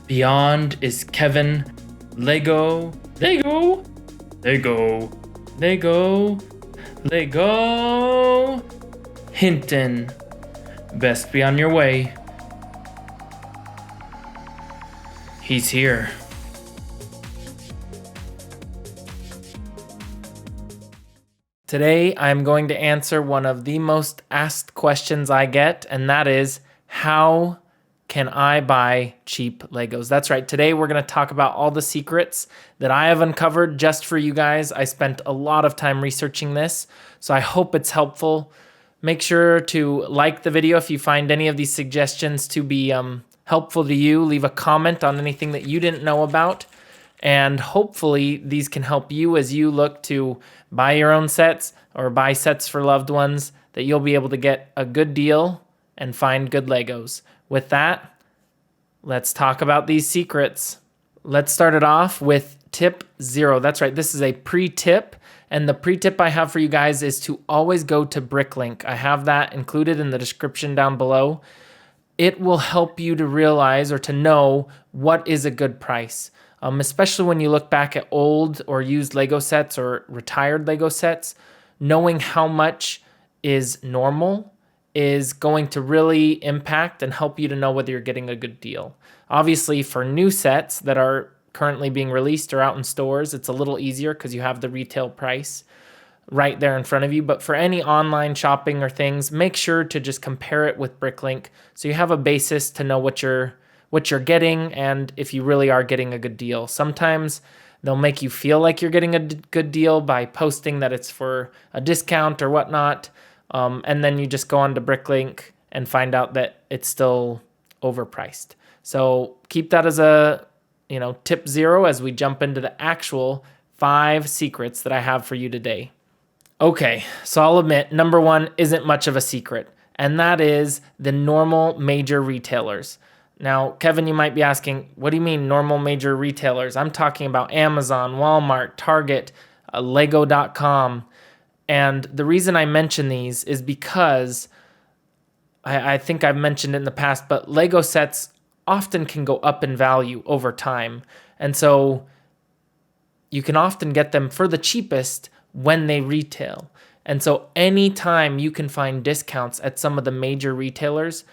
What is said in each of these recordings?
Beyond is Kevin. Lego. Lego. Lego. Lego. Lego. Hinton. Best be on your way. He's here. Today, I'm going to answer one of the most asked questions I get, and that is, how can I buy cheap Legos? That's right. Today, we're going to talk about all the secrets that I have uncovered just for you guys. I spent a lot of time researching this, so I hope it's helpful. Make sure to like the video if you find any of these suggestions to be helpful to you. Leave a comment on anything that you didn't know about. And hopefully these can help you as you look to buy your own sets or buy sets for loved ones, that you'll be able to get a good deal and find good Legos. With that, let's talk about these secrets. Let's start it off with tip 0. That's right, this is a pre-tip. And the pre-tip I have for you guys is to always go to Bricklink. I have that included in the description down below. It will help you to realize or to know what is a good price. Especially when you look back at old or used Lego sets or retired Lego sets, knowing how much is normal is going to really impact and help you to know whether you're getting a good deal. Obviously, for new sets that are currently being released or out in stores, it's a little easier because you have the retail price right there in front of you. But for any online shopping or things, make sure to just compare it with Bricklink so you have a basis to know what you're getting and if you really are getting a good deal. Sometimes they'll make you feel like you're getting a good deal by posting that it's for a discount or whatnot, and then you just go on to Bricklink and find out that it's still overpriced. So keep that as a tip 0 as we jump into the actual 5 secrets that I have for you today. Okay, so I'll admit, number 1 isn't much of a secret, and that is the normal major retailers. Now, Kevin, you might be asking, what do you mean normal major retailers? I'm talking about Amazon, Walmart, Target, Lego.com. And the reason I mention these is because I think I've mentioned it in the past, but Lego sets often can go up in value over time. And so you can often get them for the cheapest when they retail. And so anytime you can find discounts at some of the major retailers,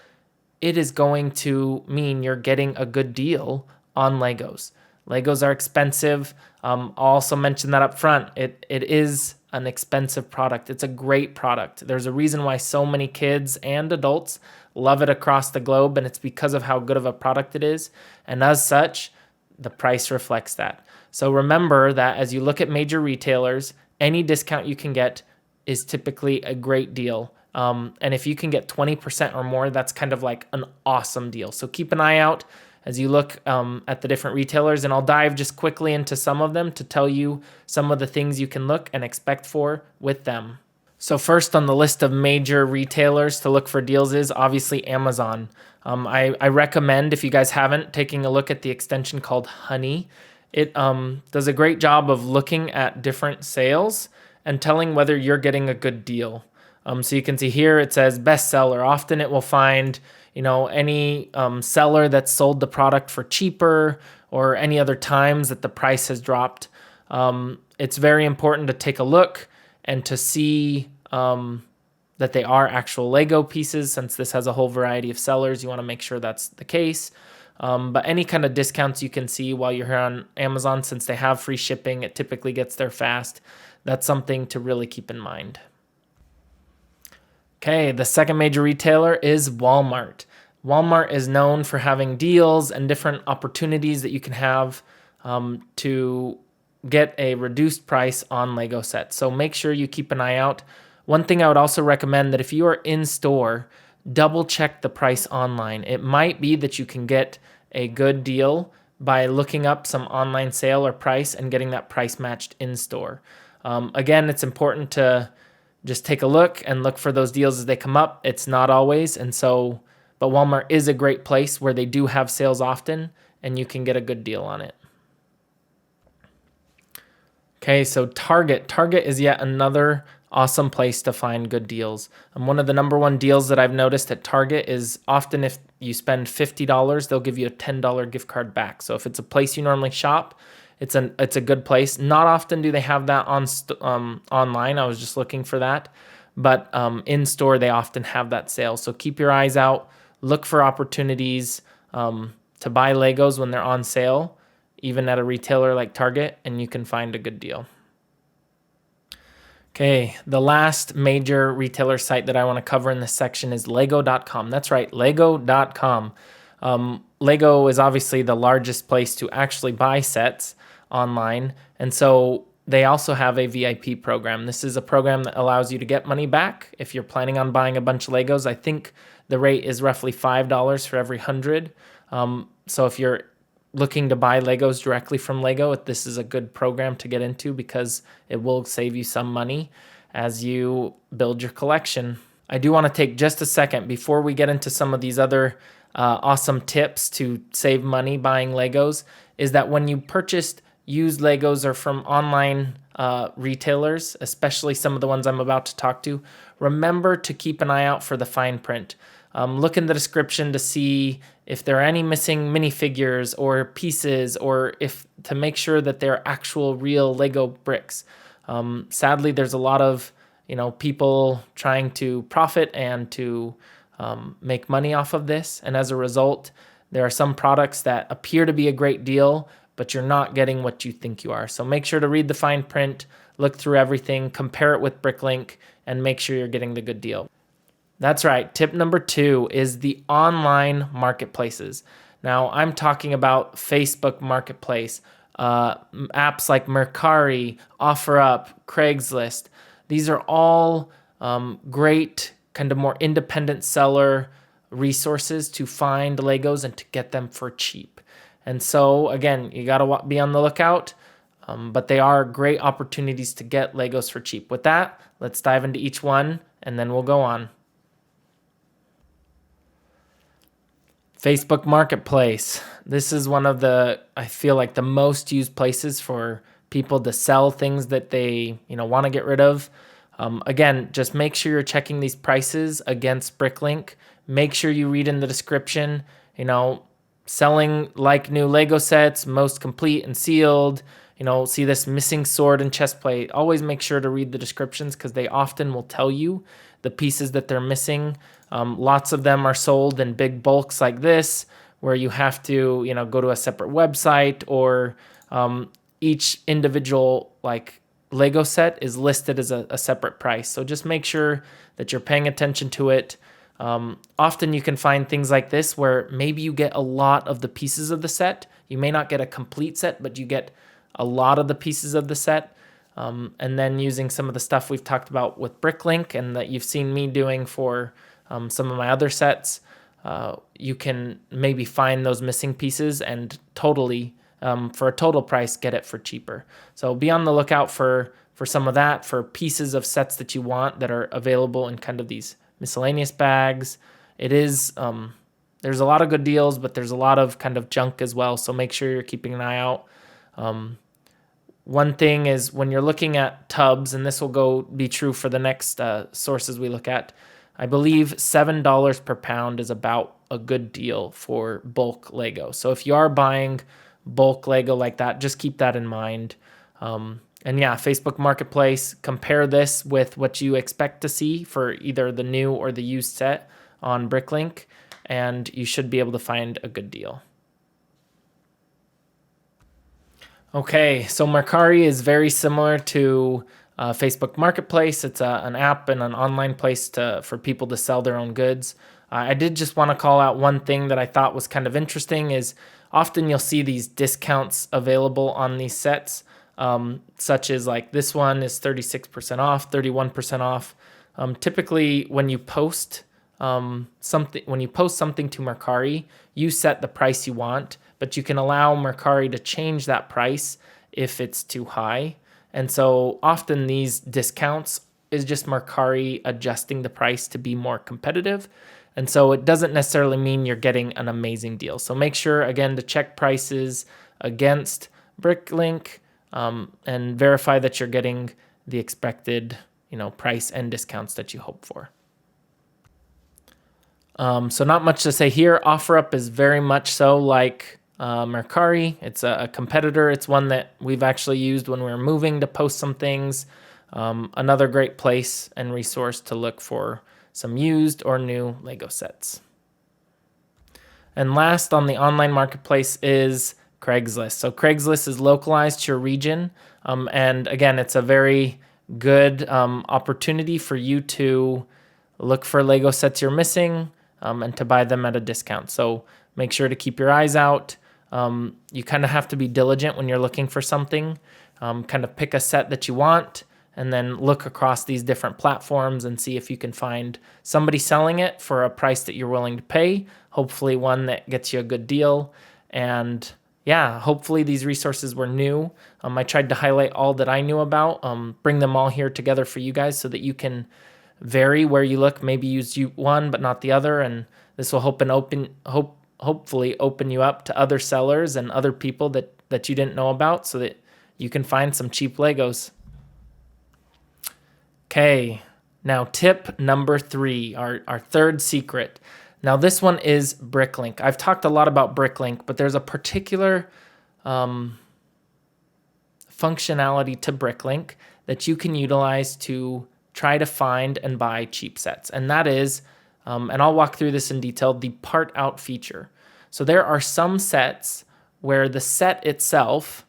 it is going to mean you're getting a good deal on Legos. Legos are expensive. I'll also mention that up front. It is an expensive product. It's a great product. There's a reason why so many kids and adults love it across the globe, and it's because of how good of a product it is. And as such, the price reflects that. So remember that as you look at major retailers, any discount you can get is typically a great deal. And if you can get 20% or more, that's kind of like an awesome deal. So keep an eye out as you look at the different retailers, and I'll dive just quickly into some of them to tell you some of the things you can look and expect for with them. So first on the list of major retailers to look for deals is obviously Amazon. I recommend, if you guys haven't, taking a look at the extension called Honey. It does a great job of looking at different sales and telling whether you're getting a good deal. So you can see here it says bestseller. Often it will find, any seller that's sold the product for cheaper or any other times that the price has dropped. It's very important to take a look and to see that they are actual Lego pieces. Since this has a whole variety of sellers, you want to make sure that's the case. But any kind of discounts you can see while you're here on Amazon, since they have free shipping, it typically gets there fast. That's something to really keep in mind. Okay, the second major retailer is Walmart. Walmart is known for having deals and different opportunities that you can have to get a reduced price on Lego sets. So make sure you keep an eye out. One thing I would also recommend, that if you are in store, double check the price online. It might be that you can get a good deal by looking up some online sale or price and getting that price matched in store. Again, it's important to just take a look and look for those deals as they come up. It's not always, but Walmart is a great place where they do have sales often and you can get a good deal on it. Okay, so Target. Target is yet another awesome place to find good deals. And one of the number one deals that I've noticed at Target is often if you spend $50, they'll give you a $10 gift card back. So if it's a place you normally shop, it's a good place. Not often do they have that online. I was just looking for that. But in store, they often have that sale. So keep your eyes out. Look for opportunities to buy Legos when they're on sale, even at a retailer like Target, and you can find a good deal. Okay, the last major retailer site that I want to cover in this section is Lego.com. That's right, Lego.com. Lego is obviously the largest place to actually buy sets online, and so they also have a VIP program. This is a program that allows you to get money back if you're planning on buying a bunch of Legos. I think the rate is roughly $5 for every 100. So if you're looking to buy Legos directly from Lego, this is a good program to get into because it will save you some money as you build your collection. I do want to take just a second before we get into some of these other awesome tips to save money buying Legos, is that when you purchased used Legos or from online retailers, especially some of the ones I'm about to talk to, remember to keep an eye out for the fine print. Look in the description to see if there are any missing minifigures or pieces, or if to make sure that they're actual real Lego bricks. Sadly, there's a lot of people trying to profit and to make money off of this, and as a result, there are some products that appear to be a great deal, but you're not getting what you think you are. So make sure to read the fine print, look through everything, compare it with Bricklink, and make sure you're getting the good deal. That's right. Tip number 2 is the online marketplaces. Now, I'm talking about Facebook Marketplace, apps like Mercari, OfferUp, Craigslist. These are all great kind of more independent seller resources to find Legos and to get them for cheap. And so, again, you got to be on the lookout, but they are great opportunities to get Legos for cheap. With that, let's dive into each one, and then we'll go on. Facebook Marketplace. This is one of the, I feel like, the most used places for people to sell things that they, want to get rid of. Again, just make sure you're checking these prices against Bricklink. Make sure you read in the description, selling like new Lego sets, most complete and sealed. See this missing sword and chest plate. Always make sure to read the descriptions because they often will tell you the pieces that they're missing. Lots of them are sold in big bulks like this, where you have to, go to a separate website, or each individual Lego set is listed as a separate price. So just make sure that you're paying attention to it. Often you can find things like this where maybe you get a lot of the pieces of the set. You may not get a complete set, but you get a lot of the pieces of the set. And then using some of the stuff we've talked about with Bricklink and that you've seen me doing for some of my other sets, you can maybe find those missing pieces and totally, for a total price, get it for cheaper. So be on the lookout for some of that, for pieces of sets that you want that are available in kind of these miscellaneous bags. It is, there's a lot of good deals, but there's a lot of kind of junk as well. So make sure you're keeping an eye out. One thing is when you're looking at tubs, and this will be true for the next sources we look at, I believe $7 per pound is about a good deal for bulk Lego. So if you are buying bulk Lego like that, just keep that in mind. And yeah, Facebook Marketplace, compare this with what you expect to see for either the new or the used set on Bricklink, and you should be able to find a good deal. Okay, so Mercari is very similar to Facebook Marketplace. It's an app and an online place for people to sell their own goods. I did just want to call out one thing that I thought was kind of interesting is often you'll see these discounts available on these sets, such as like this one is 36% off, 31% off. Typically, when you post something to Mercari, you set the price you want, but you can allow Mercari to change that price if it's too high. And so often these discounts is just Mercari adjusting the price to be more competitive. And so it doesn't necessarily mean you're getting an amazing deal. So make sure, again, to check prices against Bricklink and verify that you're getting the expected, price and discounts that you hope for. So not much to say here. OfferUp is very much so like Mercari. It's a competitor. It's one that we've actually used when we were moving to post some things. Another great place and resource to look for some used or new Lego sets. And last on the online marketplace is Craigslist. So Craigslist is localized to your region. And again, it's a very good opportunity for you to look for Lego sets you're missing and to buy them at a discount. So make sure to keep your eyes out. You kind of have to be diligent when you're looking for something. Kind of pick a set that you want and then look across these different platforms and see if you can find somebody selling it for a price that you're willing to pay, hopefully one that gets you a good deal. And yeah, hopefully these resources were new. I tried to highlight all that I knew about, bring them all here together for you guys so that you can vary where you look, maybe use one but not the other, and this will hopefully open you up to other sellers and other people that you didn't know about so that you can find some cheap Legos. Okay, now tip number 3, our third secret. Now this one is Bricklink. I've talked a lot about Bricklink, but there's a particular functionality to Bricklink that you can utilize to try to find and buy cheap sets. And that is, and I'll walk through this in detail, the part out feature. So there are some sets where the set itself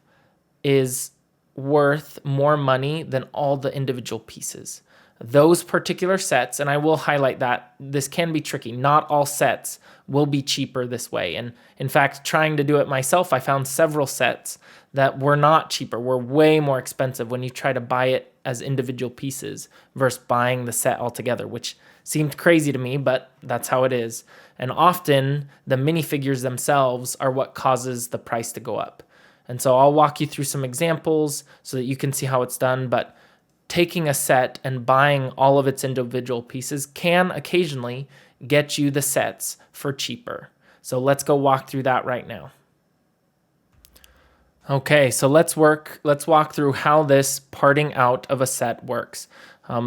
is worth more money than all the individual pieces. Those particular sets, and I will highlight that this can be tricky. Not all sets will be cheaper this way. And in fact, trying to do it myself, I found several sets that were not cheaper, were way more expensive when you try to buy it as individual pieces versus buying the set altogether, which seemed crazy to me, but that's how it is. And often the minifigures themselves are what causes the price to go up. And so I'll walk you through some examples so that you can see how it's done, but taking a set and buying all of its individual pieces can occasionally get you the sets for cheaper. So let's go walk through that right now. Okay, so let's walk through how this parting out of a set works.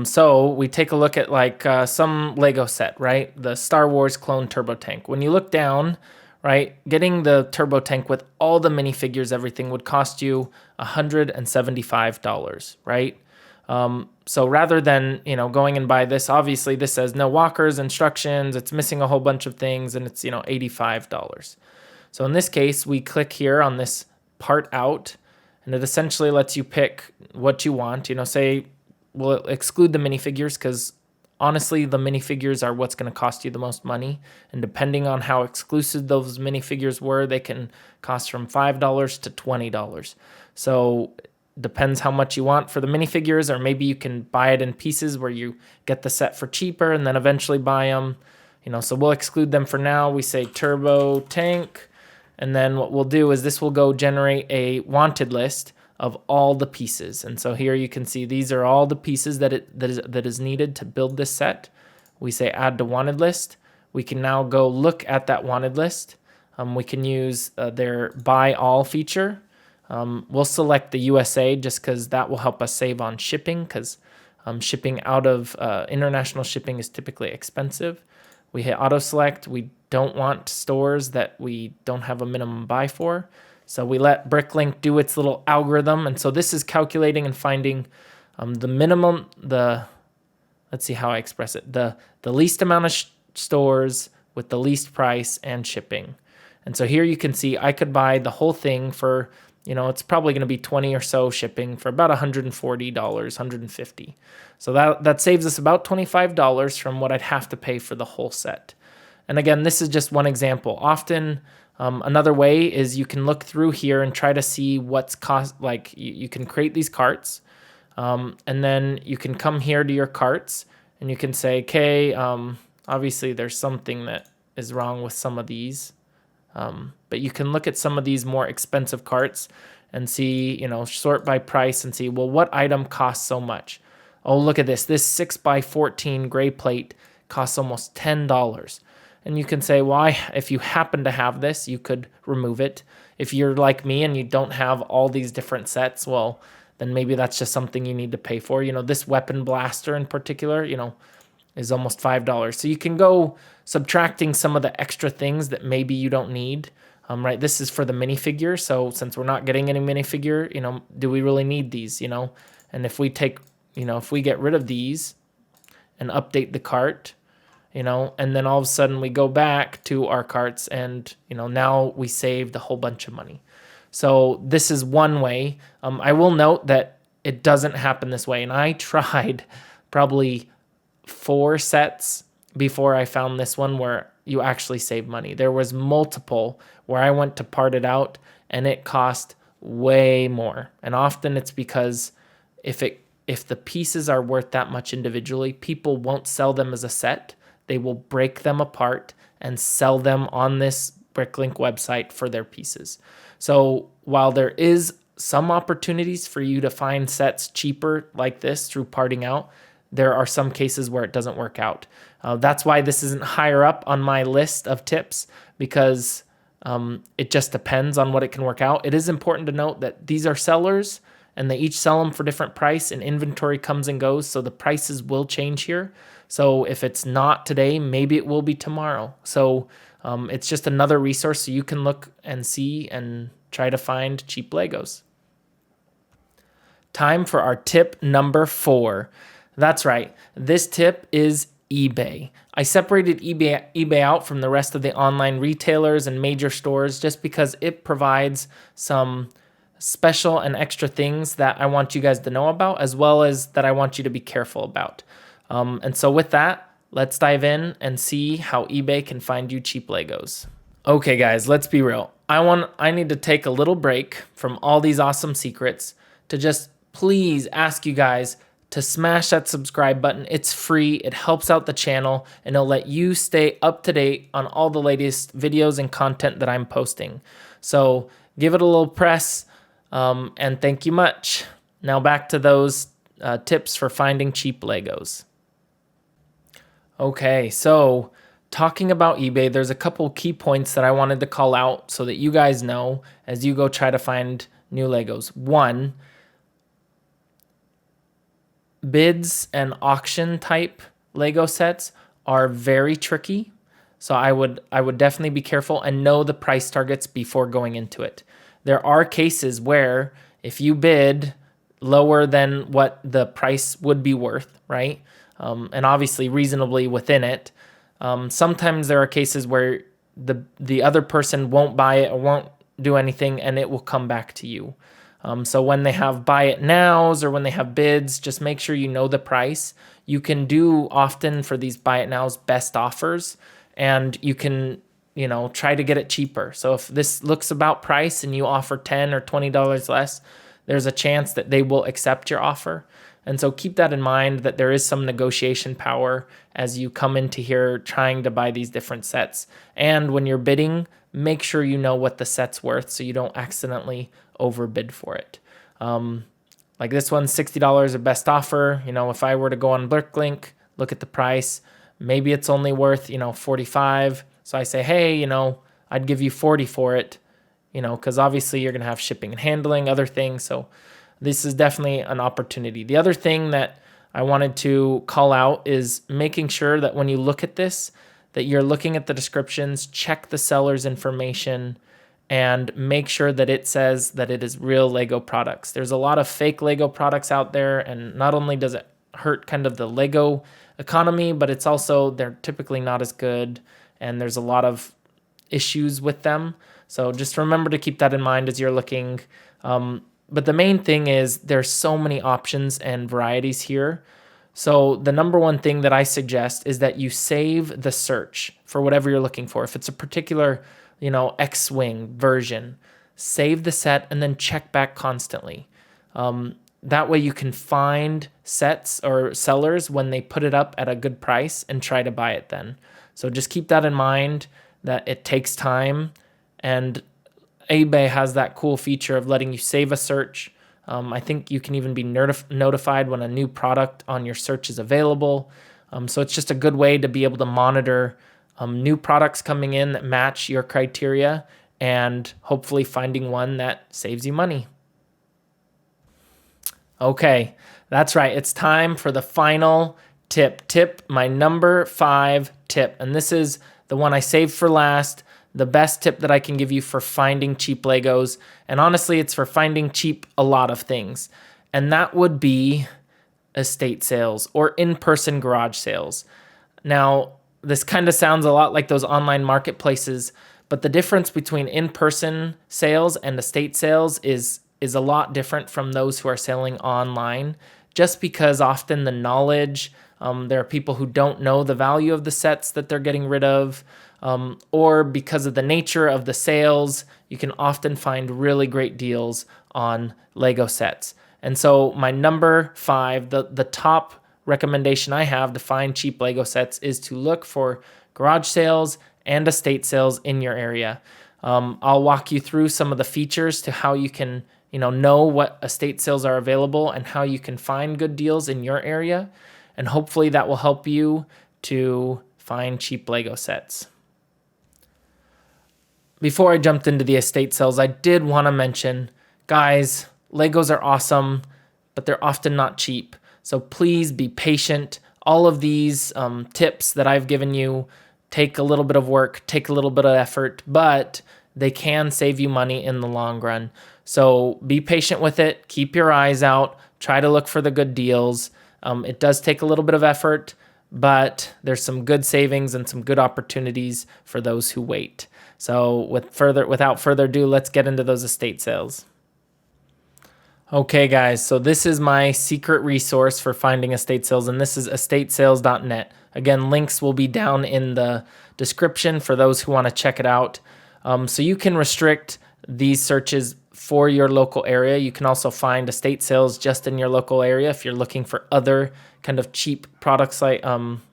So we take a look at like some Lego set, right? The Star Wars clone turbo tank. When you look down, right, getting the turbo tank with all the minifigures, everything would cost you $175, right? So rather than, going and buy this, obviously this says no walkers, instructions, it's missing a whole bunch of things, and it's, $85. So in this case, we click here on this part out, and it essentially lets you pick what you want. Say we'll exclude the minifigures because honestly, the minifigures are what's going to cost you the most money. And depending on how exclusive those minifigures were, they can cost from $5 to $20. So depends how much you want for the minifigures, or maybe you can buy it in pieces where you get the set for cheaper and then eventually buy them. So we'll exclude them for now. We say turbo tank, and then what we'll do is this will go generate a wanted list of all the pieces. And so here you can see these are all the pieces that is needed to build this set. We say add to wanted list. We can now go look at that wanted list. We can use their buy all feature. We'll select the USA just because that will help us save on shipping, because shipping out of international shipping is typically expensive. We hit auto select. We don't want stores that we don't have a minimum buy for. So we let Bricklink do its little algorithm. And so this is calculating and finding the minimum, let's see how I express it, the least amount of stores with the least price and shipping. And so here you can see I could buy the whole thing for, it's probably going to be 20 or so shipping for about $140, $150. So that saves us about $25 from what I'd have to pay for the whole set. And again, this is just one example. Often, another way is you can look through here and try to see what's cost. Like you can create these carts, and then you can come here to your carts and you can say, okay, obviously there's something that is wrong with some of these. But you can look at some of these more expensive carts and see, sort by price and see, well, what item costs so much? Oh, look at this. This 6x14 gray plate costs almost $10. And you can say, well, if you happen to have this, you could remove it. If you're like me and you don't have all these different sets, well, then maybe that's just something you need to pay for. This weapon blaster in particular, is almost $5. So you can go subtracting some of the extra things that maybe you don't need. Right, this is for the minifigure. So since we're not getting any minifigure, do we really need these? And if we take, if we get rid of these and update the cart, and then all of a sudden we go back to our carts and, now we saved a whole bunch of money. So this is one way. I will note that it doesn't happen this way. And I tried probably 4 sets before I found this one where you actually save money. There was multiple where I went to part it out and it cost way more. And often it's because if the pieces are worth that much individually, people won't sell them as a set. They will break them apart and sell them on this Bricklink website for their pieces. So while there is some opportunities for you to find sets cheaper like this through parting out, there are some cases where it doesn't work out. That's why this isn't higher up on my list of tips, because it just depends on what it can work out. It is important to note that these are sellers and they each sell them for different price, and inventory comes and goes, so the prices will change here. So if it's not today, maybe it will be tomorrow. So it's just another resource so you can look and see and try to find cheap Legos. Time for our tip number 4. That's right. This tip is eBay. I separated eBay out from the rest of the online retailers and major stores just because it provides some special and extra things that I want you guys to know about, as well as that I want you to be careful about. And so with that, let's dive in and see how eBay can find you cheap Legos. Okay, guys, let's be real. I need to take a little break from all these awesome secrets to just please ask you guys to smash that subscribe button. It's free. It helps out the channel, and it'll let you stay up to date on all the latest videos and content that I'm posting. So give it a little press, and thank you much. Now back to those tips for finding cheap Legos. Okay, so talking about eBay, there's a couple key points that I wanted to call out so that you guys know as you go try to find new Legos. 1, bids and auction type Lego sets are very tricky. So I would definitely be careful and know the price targets before going into it. There are cases where if you bid lower than what the price would be worth, right? And obviously reasonably within it, sometimes there are cases where the other person won't buy it or won't do anything, and it will come back to you. So when they have buy it nows or when they have bids, just make sure you know the price. You can do often for these buy it nows best offers, and you can, try to get it cheaper. So if this looks about price and you offer $10 or $20 less, there's a chance that they will accept your offer. And so keep that in mind, that there is some negotiation power as you come into here trying to buy these different sets. And when you're bidding, make sure you know what the set's worth so you don't accidentally overbid for it. Like this one's $60 a best offer. If I were to go on Bricklink, look at the price, maybe it's only worth, $45. So I say, hey, I'd give you $40 for it, because obviously you're going to have shipping and handling, other things. So this is definitely an opportunity. The other thing that I wanted to call out is making sure that when you look at this, that you're looking at the descriptions, check the seller's information, and make sure that it says that it is real Lego products. There's a lot of fake Lego products out there, and not only does it hurt kind of the Lego economy, but it's also, they're typically not as good, and there's a lot of issues with them. So just remember to keep that in mind as you're looking. But the main thing is there's so many options and varieties here. So the number one thing that I suggest is that you save the search for whatever you're looking for. If it's a particular, X-Wing version, save the set and then check back constantly. That way you can find sets or sellers when they put it up at a good price and try to buy it then. So just keep that in mind, that it takes time, and eBay has that cool feature of letting you save a search. I think you can even be notified when a new product on your search is available. So it's just a good way to be able to monitor new products coming in that match your criteria, and hopefully finding one that saves you money. Okay, that's right. It's time for the final tip. My number 5 tip. And this is the one I saved for last. The best tip that I can give you for finding cheap Legos. And honestly, it's for finding cheap a lot of things. And that would be estate sales or in-person garage sales. Now, this kind of sounds a lot like those online marketplaces, but the difference between in-person sales and estate sales is a lot different from those who are selling online, just because often the knowledge, there are people who don't know the value of the sets that they're getting rid of, or because of the nature of the sales, you can often find really great deals on Lego sets. And so my number 5, the top recommendation I have to find cheap Lego sets is to look for garage sales and estate sales in your area. I'll walk you through some of the features to how you can know what estate sales are available and how you can find good deals in your area. And hopefully that will help you to find cheap Lego sets. Before I jumped into the estate sales, I did want to mention, guys, Legos are awesome, but they're often not cheap. So please be patient. All of these tips that I've given you take a little bit of work, take a little bit of effort, but they can save you money in the long run. So be patient with it. Keep your eyes out. Try to look for the good deals. It does take a little bit of effort, but there's some good savings and some good opportunities for those who wait. So without further ado, let's get into those estate sales. Okay, guys, so this is my secret resource for finding estate sales, and this is estatesales.net. Again, links will be down in the description for those who want to check it out. So you can restrict these searches for your local area. You can also find estate sales just in your local area if you're looking for other kind of cheap products like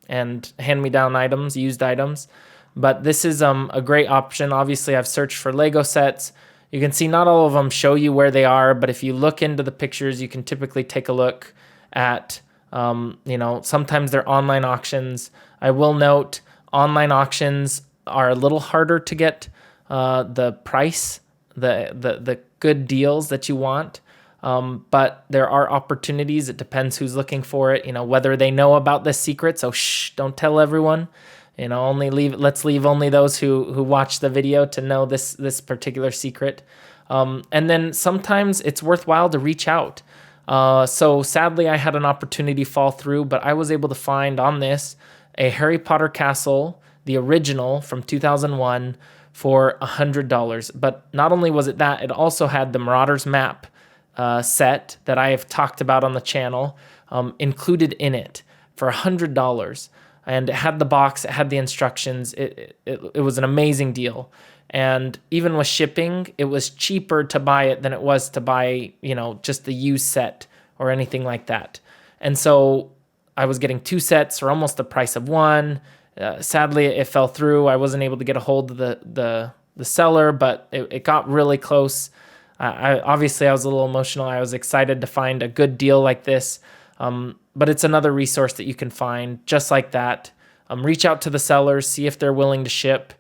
and hand-me-down items, used items. But this is a great option. Obviously, I've searched for Lego sets. You can see not all of them show you where they are, but if you look into the pictures, you can typically take a look at, sometimes they're online auctions. I will note online auctions are a little harder to get the price, the good deals that you want. But there are opportunities. It depends who's looking for it, whether they know about this secret. So don't tell everyone. Let's leave only those who watch the video to know this particular secret. And then sometimes it's worthwhile to reach out. So sadly, I had an opportunity fall through, but I was able to find on this a Harry Potter castle, the original from 2001, for $100. But not only was it that, it also had the Marauders map set that I have talked about on the channel included in it for $100. And it had the box, it had the instructions. It was an amazing deal. And even with shipping, it was cheaper to buy it than it was to buy, just the used set or anything like that. And so I was getting 2 sets for almost the price of one. Sadly, it fell through. I wasn't able to get a hold of the seller, but it got really close. Obviously, I was a little emotional. I was excited to find a good deal like this. But it's another resource that you can find just like that. Reach out to the sellers, see if they're willing to ship.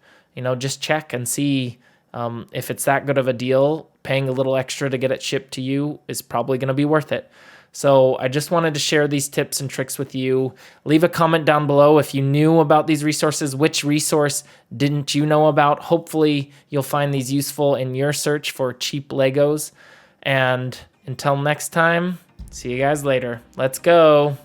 Just check and see if it's that good of a deal. Paying a little extra to get it shipped to you is probably going to be worth it. So I just wanted to share these tips and tricks with you. Leave a comment down below if you knew about these resources. Which resource didn't you know about? Hopefully you'll find these useful in your search for cheap Legos. And until next time, see you guys later. Let's go.